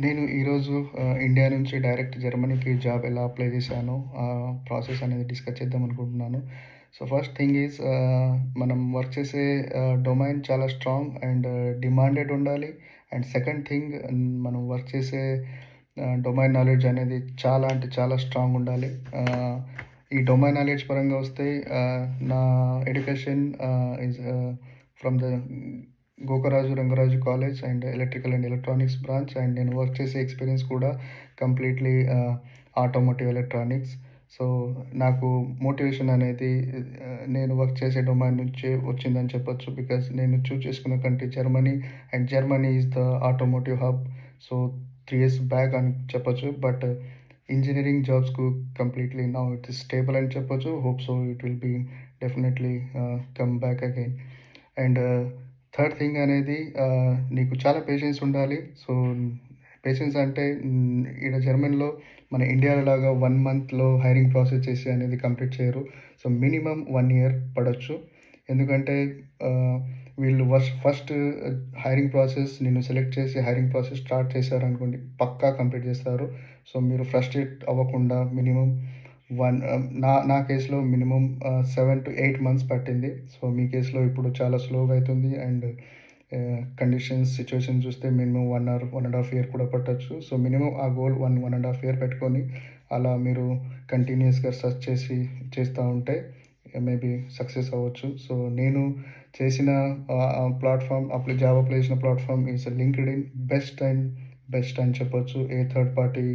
నేను ఈరోజు ఇండియా నుంచి డైరెక్ట్ జర్మనీకి జాబ్ ఎలా అప్లై చేశానో, ప్రాసెస్ అనేది డిస్కస్ చేద్దాం అనుకుంటున్నాను. సో, ఫస్ట్ థింగ్ ఈజ్ మనం వర్క్ చేసే డొమైన్ చాలా స్ట్రాంగ్ అండ్ డిమాండెడ్ ఉండాలి. అండ్ సెకండ్ థింగ్ మనం వర్క్ చేసే డొమైన్ నాలెడ్జ్ అనేది చాలా అంటే చాలా స్ట్రాంగ్ ఉండాలి. ఈ డొమైన్ నాలెడ్జ్ పరంగా వస్తే నా education is from the Gokaraju Rangaraju college and electrical and electronics branch. And నేను వర్క్ చేసే ఎక్స్పీరియన్స్ కూడా కంప్లీట్లీ ఆటోమోటివ్ ఎలక్ట్రానిక్స్. సో, నాకు మోటివేషన్ అనేది నేను వర్క్ చేసే డొమైన్ నుంచే వచ్చిందని చెప్పొచ్చు. బికాజ్ నేను చూజ్ చేసుకున్న country Germany and Germany is the automotive hub. So, 3 years back అని చెప్పొచ్చు. బట్ ఇంజినీరింగ్ జాబ్స్‌కు completely now it is stable అని చెప్పొచ్చు. Hope so it will be definitely come back again. And third thing అనేది నీకు చాలా patience ఉండాలి. So, patience అంటే ఈడ జర్మనీలో మన ఇండియాలో లాగా 1 మంత్‌లో హైరింగ్ ప్రాసెస్ చేసి అనేది కంప్లీట్ చేయరు. సో, మినిమమ్ 1 ఇయర్ పడొచ్చు. ఎందుకంటే వీళ్ళు ఫస్ట్ హైరింగ్ ప్రాసెస్ నిన్ను సెలెక్ట్ చేసి హైరింగ్ ప్రాసెస్ స్టార్ట్ చేశారనుకోండి, పక్కా కంప్లీట్ చేస్తారు. సో, మీరు ఫ్రస్ట్రేట్ అవ్వకుండా మినిమమ్ నా కేస్‌లో మినిమమ్ 7-8 మంత్స్ పట్టింది. సో, మీ కేస్‌లో ఇప్పుడు చాలా స్లోగా అయితుంది. అండ్ సిట్యుయేషన్ చూస్తే మినిమమ్ 1 ఆర్ 1 ½ ఇయర్ కూడా పట్టొచ్చు. సో, మినిమమ్ ఆ గోల్ 1 ½ ఇయర్ పెట్టుకొని అలా మీరు కంటిన్యూయస్‌గా సెర్చ్ చేస్తూ ఉంటే మేబీ సక్సెస్ అవ్వచ్చు. సో, నేను చేసిన ప్లాట్‌ఫామ్ జాబ్ అప్లై చేసిన ప్లాట్‌ఫామ్ ఈస్ లింక్డ్ఇన్ బెస్ట్ అని చెప్పొచ్చు. ఏ థర్డ్ పార్టీ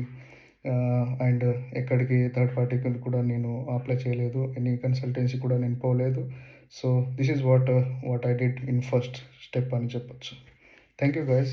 అండ్ ఎక్కడికి థర్డ్ పార్టీకి కూడా నేను అప్లై చేయలేదు. ఎనీ కన్సల్టెన్సీ కూడా నేను పోలేదు. So, this is what I did in first step అని చెప్పొచ్చు. Thank you guys.